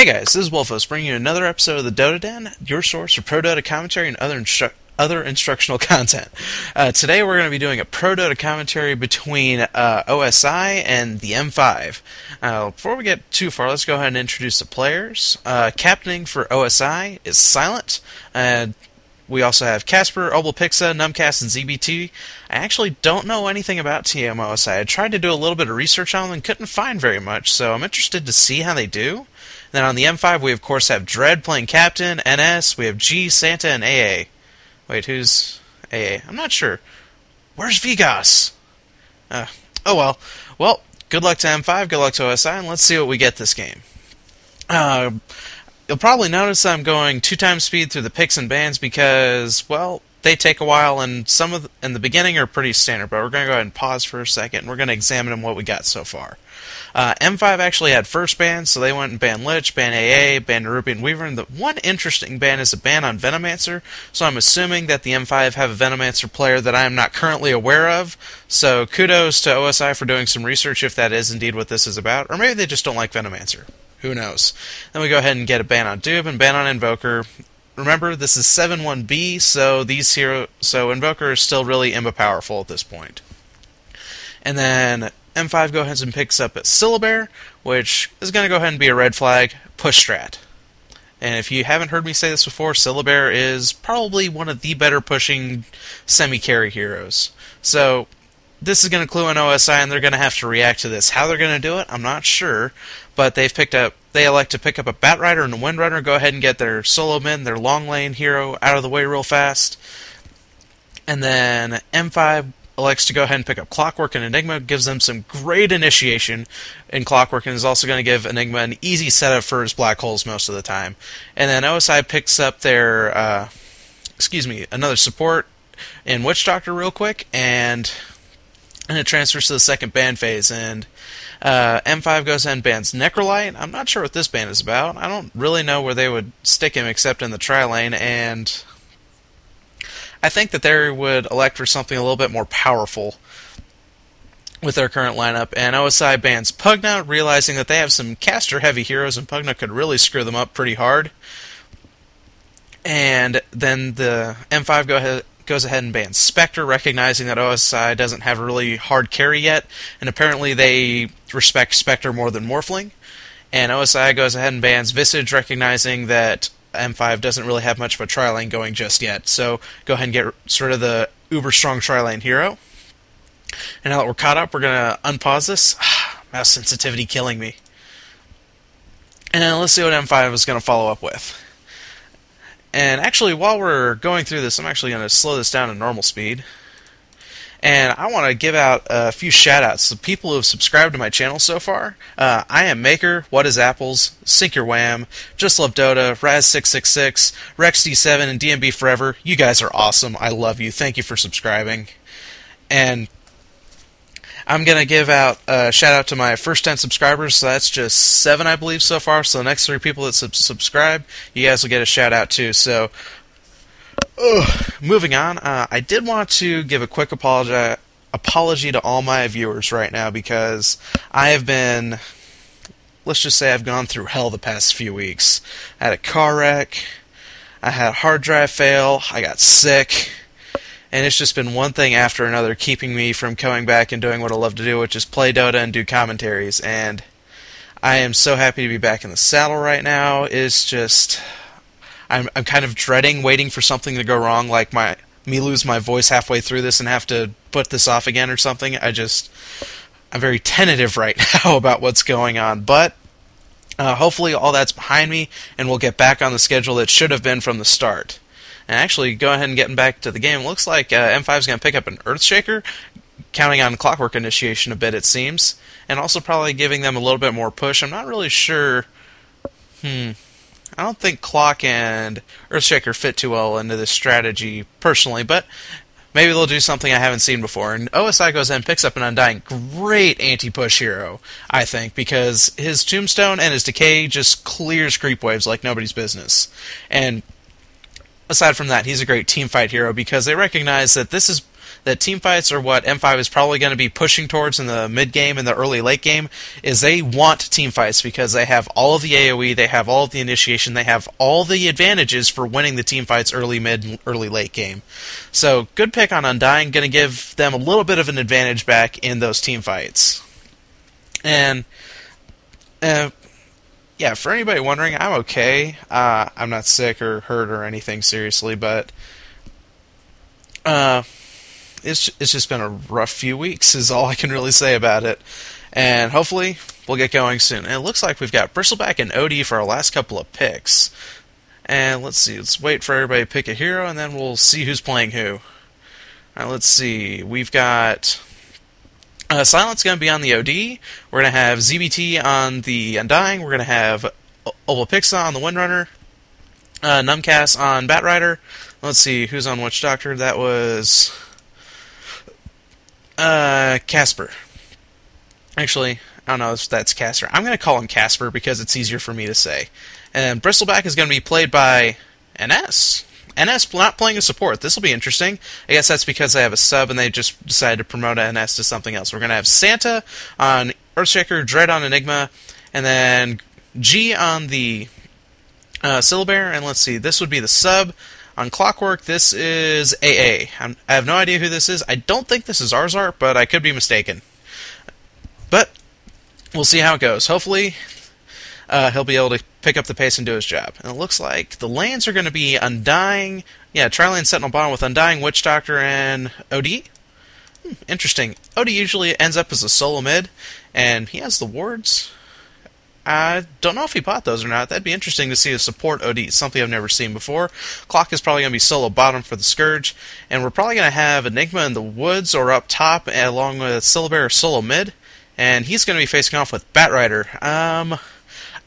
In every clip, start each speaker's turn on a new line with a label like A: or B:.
A: Hey guys, this is Wolfos bringing you another episode of the DotA Den, your source for pro Dota commentary and other instructional content. Today we're going to be doing a pro Dota commentary between OSI and the M5. Before we get too far, let's go ahead and introduce the players. Captaining for OSI is Silent, and we also have Casper, Obelpixa, Numcast, and ZBT. I actually don't know anything about TMOSI. I tried to do a little bit of research on them and couldn't find very much, so I'm interested to see how they do. Then on the M5, we of course have Dread playing Captain, NS, we have G, Santa, and AA. Wait, who's AA? I'm not sure. Where's Vegas? Oh well. Well, good luck to M5, good luck to OSI, and let's see what we get this game. You'll probably notice I'm going 2 times speed through the picks and bans because, well, they take a while, and some of in the beginning are pretty standard, but we're going to go ahead and pause for a second, and we're going to examine what we got so far. M5 actually had first ban, so they went and banned Lich, banned AA, banned Nerubian Weaver, and the one interesting ban is a ban on Venomancer, so I'm assuming that the M5 have a Venomancer player that I am not currently aware of, so kudos to OSI for doing some research if that is indeed what this is about, or maybe they just don't like Venomancer. Who knows? Then we go ahead and get a ban on Doob and ban on Invoker. Remember, this is 7-1B, so Invoker is still really imba powerful at this point. And then M5 goes ahead and picks up at Syllabear, which is going to go ahead and be a red flag, push strat. And if you haven't heard me say this before, Syllabear is probably one of the better pushing semi-carry heroes. So this is going to clue in OSI, and they're going to have to react to this. How they're going to do it, I'm not sure, but they elect to pick up a Batrider and a Windrunner, go ahead and get their solo mid, their long lane hero out of the way real fast. And then M5 elects to go ahead and pick up Clockwork and Enigma, gives them some great initiation in Clockwork, and is also going to give Enigma an easy setup for his black holes most of the time. And then OSI picks up their, another support in Witch Doctor real quick, and it transfers to the second ban phase, and M5 goes ahead and bans Necrolite. I'm not sure what this ban is about. I don't really know where they would stick him except in the tri-lane, and I think that they would elect for something a little bit more powerful with their current lineup, and OSI bans Pugna, realizing that they have some caster-heavy heroes, and Pugna could really screw them up pretty hard. And then the M5 goes ahead and bans Spectre, recognizing that OSI doesn't have a really hard carry yet, and apparently they respect Spectre more than Morphling. And OSI goes ahead and bans Visage, recognizing that M5 doesn't really have much of a tri-lane going just yet, so go ahead and get sort of the uber-strong tri-lane hero. And now that we're caught up, we're going to unpause this. Mouse sensitivity killing me. And then let's see what M5 is going to follow up with. And actually, while we're going through this, I'm actually going to slow this down to normal speed. And I want to give out a few shout-outs to people who have subscribed to my channel so far. I Am Maker, What Is Apples, Sink Your Wham, Just Love Dota, Raz666, RexD7, and DMB Forever. You guys are awesome. I love you. Thank you for subscribing. And I'm going to give out a shout-out to my first 10 subscribers. So that's just 7, I believe, so far. So the next 3 people that subscribe, you guys will get a shout-out too. So moving on, I did want to give a quick apology to all my viewers right now because I have been, let's just say I've gone through hell the past few weeks. I had a car wreck, I had a hard drive fail, I got sick, and it's just been one thing after another keeping me from coming back and doing what I love to do, which is play Dota and do commentaries. And I am so happy to be back in the saddle right now. It's just I'm kind of dreading waiting for something to go wrong, like me lose my voice halfway through this and have to put this off again or something. I'm very tentative right now about what's going on, but hopefully all that's behind me, and we'll get back on the schedule that should have been from the start. And actually, go ahead and getting back to the game, it looks like M5 is going to pick up an Earthshaker, counting on Clockwork initiation a bit, it seems, and also probably giving them a little bit more push. I'm not really sure. I don't think Clock and Earthshaker fit too well into this strategy, personally, but maybe they'll do something I haven't seen before. And OSI goes in and picks up an Undying. Great anti-push hero, I think, because his Tombstone and his Decay just clears creep waves like nobody's business. And aside from that, he's a great teamfight hero because they recognize that this is that team fights are what M5 is probably going to be pushing towards in the mid game and the early late game. Is they want team fights because they have all of the AoE, they have all of the initiation, they have all the advantages for winning the team fights early, mid, and early late game. So good pick on Undying, going to give them a little bit of an advantage back in those team fights. And yeah, for anybody wondering, I'm okay. I'm not sick or hurt or anything seriously, but it's just been a rough few weeks is all I can really say about it. And hopefully we'll get going soon. And it looks like we've got Bristleback and OD for our last couple of picks. And let's see, let's wait for everybody to pick a hero, and then we'll see who's playing who. Alright, let's see. We've got Silent's going to be on the OD. We're going to have ZBT on the Undying. We're going to have Olvapixa on the Windrunner. Numcast on Batrider. Let's see who's on Witch Doctor. That was Casper. Actually, I don't know if that's Casper. I'm going to call him Casper because it's easier for me to say. And Bristleback is going to be played by NS. NS not playing a support. This will be interesting. I guess that's because they have a sub and they just decided to promote NS to something else. We're going to have Santa on Earthshaker, Dread on Enigma, and then G on the Syllabear. And let's see, this would be the sub. On Clockwork, this is AA. I have no idea who this is. I don't think this is Arzart, but I could be mistaken. But we'll see how it goes. Hopefully he'll be able to pick up the pace and do his job. And it looks like the lanes are going to be Undying. Yeah, Tri-Lane Sentinel bottom with Undying, Witch Doctor, and OD. Interesting. OD usually ends up as a solo mid, and he has the wards. I don't know if he bought those or not. That'd be interesting to see a support OD, something I've never seen before. Clock is probably going to be solo bottom for the Scourge, and we're probably going to have Enigma in the woods or up top, along with Syllabear solo mid, and he's going to be facing off with Batrider.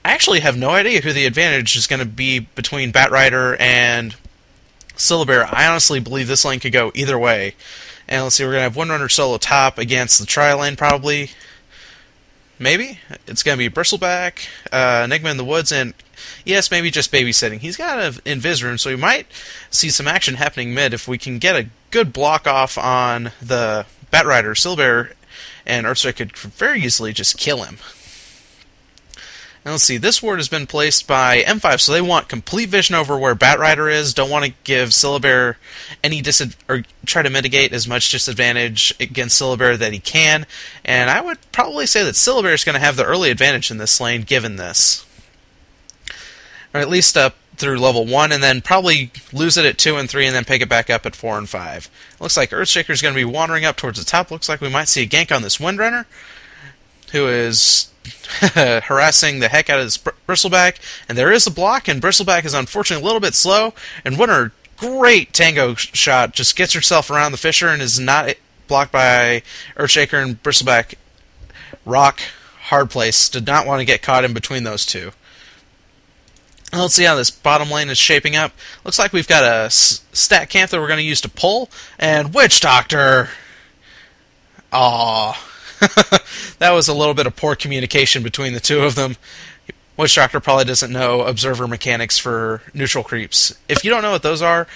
A: I actually have no idea who the advantage is going to be between Batrider and Syllabear. I honestly believe this lane could go either way. And let's see, we're going to have Windrunner solo top against the Tri-Lane probably. Maybe? It's going to be Bristleback, Enigma in the woods, and yes, maybe just babysitting. He's got an Invis rune, so we might see some action happening mid if we can get a good block off on the Batrider. Syllabear and Earthstrike could very easily just kill him. Now let's see, this ward has been placed by M5, so they want complete vision over where Batrider is, don't want to give Syllabear any or try to mitigate as much disadvantage against Syllabear that he can, and I would probably say that Syllabear is going to have the early advantage in this lane, given this. Or at least up through level 1, and then probably lose it at 2 and 3, and then pick it back up at 4 and 5. Looks like Earthshaker is going to be wandering up towards the top. Looks like we might see a gank on this Windrunner, who is harassing the heck out of this Bristleback, and there is a block, and Bristleback is unfortunately a little bit slow, and Windrunner, great tango shot, just gets herself around the Fisher and is not blocked by Earthshaker, and Bristleback rock hard place, did not want to get caught in between those two. Let's see how this bottom lane is shaping up. Looks like we've got a stat camp that we're going to use to pull, and Witch Doctor! Aww. That was a little bit of poor communication between the two of them. Witch Doctor probably doesn't know observer mechanics for neutral creeps. If you don't know what those are,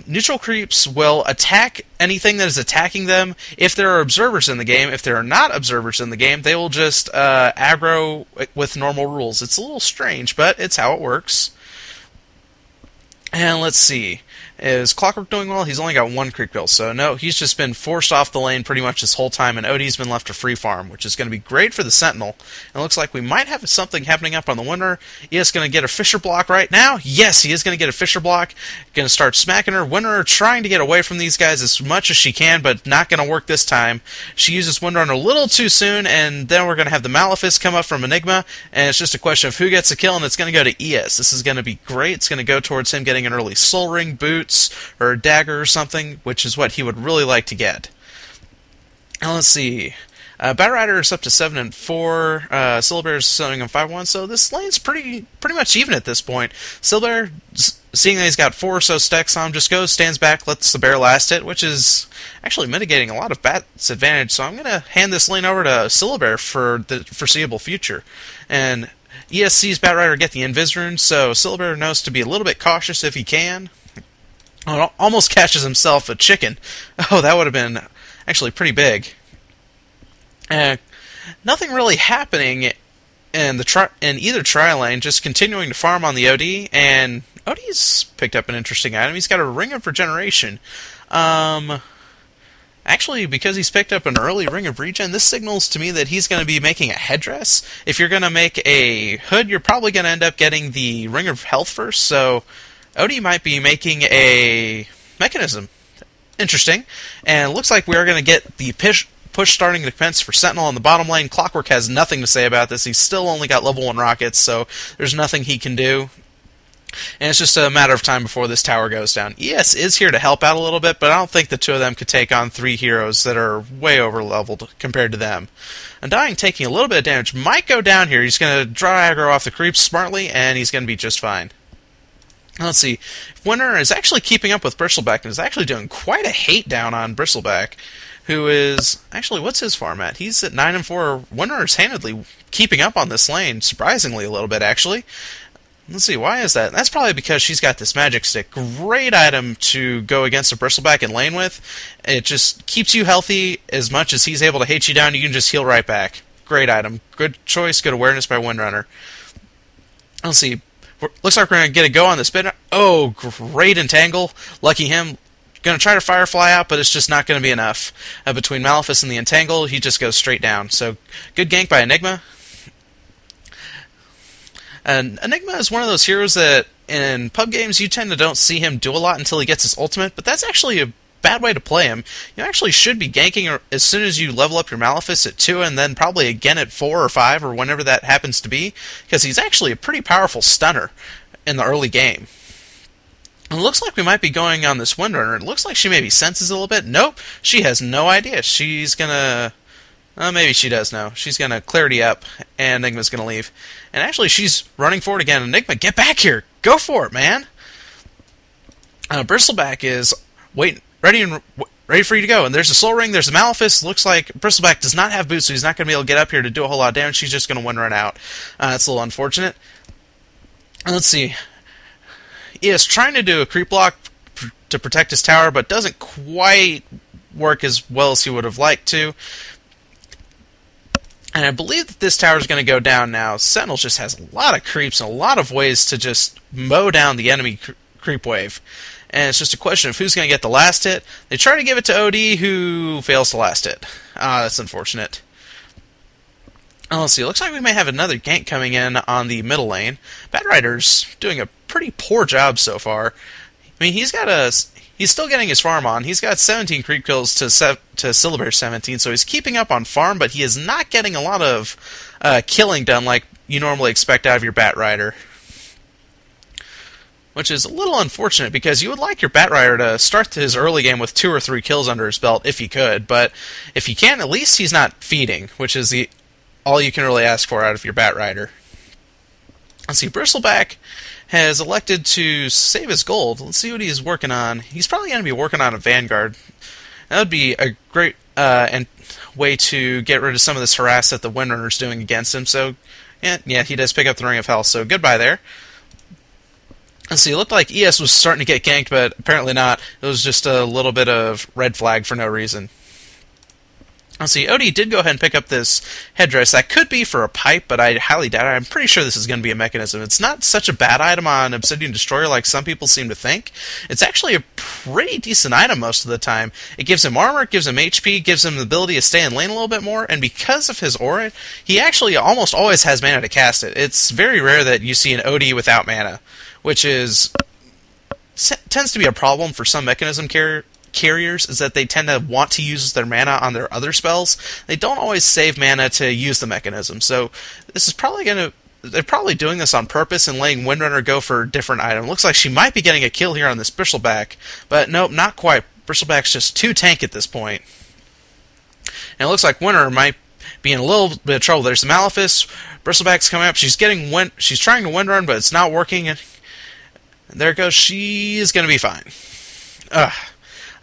A: neutral creeps will attack anything that is attacking them if there are observers in the game. If there are not observers in the game, they will just aggro with normal rules. It's a little strange, but it's how it works. And let's see. Is Clockwork doing well? He's only got one creep kill, so no, he's just been forced off the lane pretty much this whole time, and OD's been left to free farm, which is going to be great for the Sentinel. And it looks like we might have something happening up on the Windrunner. He is going to get a Fisher block right now. Yes, he is going to get a Fisher block. Going to start smacking her. Windrunner trying to get away from these guys as much as she can, but not going to work this time. She uses Windrunner a little too soon, and then we're going to have the Malefice come up from Enigma, and it's just a question of who gets a kill, and it's going to go to ES. This is going to be great. It's going to go towards him getting an early Soul Ring, boots, or a dagger or something, which is what he would really like to get. Now let's see. Batrider is up to 7 and 4. Syllabear is selling on 5-1, so this lane's pretty much even at this point. Syllabear, seeing that he's got 4 or so stacks on him, just goes, stands back, lets the bear last it, which is actually mitigating a lot of Bat's advantage, so I'm going to hand this lane over to Syllabear for the foreseeable future. And ES sees Batrider get the Invis rune, so Syllabear knows to be a little bit cautious if he can. Oh, almost catches himself a chicken. Oh, that would have been actually pretty big. Uh, Nothing really happening in either tri lane, just continuing to farm on the OD, and OD's picked up an interesting item. He's got a Ring of Regeneration. Actually, because he's picked up an early Ring of Regen, this signals to me that he's going to be making a headdress. If you're going to make a hood, you're probably going to end up getting the Ring of Health first, so OD might be making a mechanism. Interesting. And it looks like we are going to get the push starting to commence for Sentinel on the bottom lane. Clockwork has nothing to say about this. He's still only got level 1 rockets, so there's nothing he can do. And it's just a matter of time before this tower goes down. ES is here to help out a little bit, but I don't think the two of them could take on 3 heroes that are way over-leveled compared to them. Undying, taking a little bit of damage, might go down here. He's going to draw aggro off the creeps smartly, and he's going to be just fine. Let's see. Winter is actually keeping up with Bristleback, and is actually doing quite a hate down on Bristleback, who is... Actually, what's his farm at? He's at 9 and 4. Winter is handedly keeping up on this lane, surprisingly a little bit, actually. Let's see, why is that? That's probably because she's got this magic stick. Great item to go against a Bristleback and lane with. It just keeps you healthy as much as he's able to hate you down. You can just heal right back. Great item. Good choice, good awareness by Windrunner. Let's see. Looks like we're going to get a go on the spin. Oh, great entangle. Lucky him. Going to try to Firefly out, but it's just not going to be enough. Between Malefice and the entangle, he just goes straight down. So, good gank by Enigma. And Enigma is one of those heroes that in pub games you tend to don't see him do a lot until he gets his ultimate, but that's actually a bad way to play him. You actually should be ganking as soon as you level up your Malefice at 2 and then probably again at 4 or 5 or whenever that happens to be, because he's actually a pretty powerful stunner in the early game. And it looks like we might be going on this Windrunner. It looks like she maybe senses a little bit. Nope, she has no idea. She's gonna... maybe she does know. She's going to Clarity up, and Enigma's going to leave. And actually, she's running forward again. Enigma, get back here! Go for it, man! Bristleback is ready for you to go. And there's a Soul Ring, there's a Malefice. Looks like Bristleback does not have boots, so he's not going to be able to get up here to do a whole lot of damage. She's just going to Windrun out. That's a little unfortunate. Let's see. He is trying to do a creep block to protect his tower, but doesn't quite work as well as he would have liked to. And I believe that this tower is going to go down now. Sentinel just has a lot of creeps and a lot of ways to just mow down the enemy creep wave. And it's just a question of who's going to get the last hit. They try to give it to OD, who fails to last hit. That's unfortunate. Let's see. It looks like we may have another gank coming in on the middle lane. Batrider's doing a pretty poor job so far. I mean, he's still getting his farm on. He's got 17 creep kills to Syllabear's 17, so he's keeping up on farm, but he is not getting a lot of killing done like you normally expect out of your Batrider. Which is a little unfortunate, because you would like your Batrider to start his early game with 2 or 3 kills under his belt, if he could, but if he can't, at least he's not feeding, which is all you can really ask for out of your Batrider. Let's see, Bristleback has elected to save his gold. Let's see what he's working on. He's probably going to be working on a Vanguard. That would be a great way to get rid of some of this harass that the Windrunner's doing against him. So, yeah, he does pick up the Ring of Health, so goodbye there. Let's see, it looked like ES was starting to get ganked, but apparently not. It was just a little bit of red flag for no reason. Let's see, OD did go ahead and pick up this headdress. That could be for a pipe, but I highly doubt it. I'm pretty sure this is going to be a mechanism. It's not such a bad item on Obsidian Destroyer like some people seem to think. It's actually a pretty decent item most of the time. It gives him armor, it gives him HP, gives him the ability to stay in lane a little bit more, and because of his aura, he actually almost always has mana to cast it. It's very rare that you see an OD without mana, which tends to be a problem for some mechanism carriers, is that they tend to want to use their mana on their other spells. They don't always save mana to use the mechanism. So this is probably they're probably doing this on purpose and letting Windrunner go for a different item. Looks like she might be getting a kill here on this Bristleback, but nope, not quite. Bristleback's just too tank at this point. And it looks like Windrunner might be in a little bit of trouble. There's the Malefice. Bristleback's coming up. She's trying to Windrun, but it's not working. And there it goes. She's going to be fine.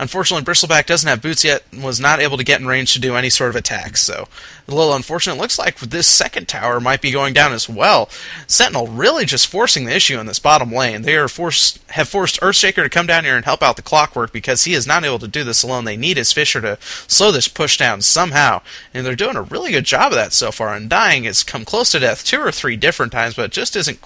A: Unfortunately, Bristleback doesn't have boots yet and was not able to get in range to do any sort of attack, so a little unfortunate. Looks like this second tower might be going down as well. Sentinel really just forcing the issue in this bottom lane. They have forced Earthshaker to come down here and help out the Clockwork because he is not able to do this alone. They need his Fisher to slow this push down somehow, and they're doing a really good job of that so far. Undying has come close to death 2 or 3 different times, but it just isn't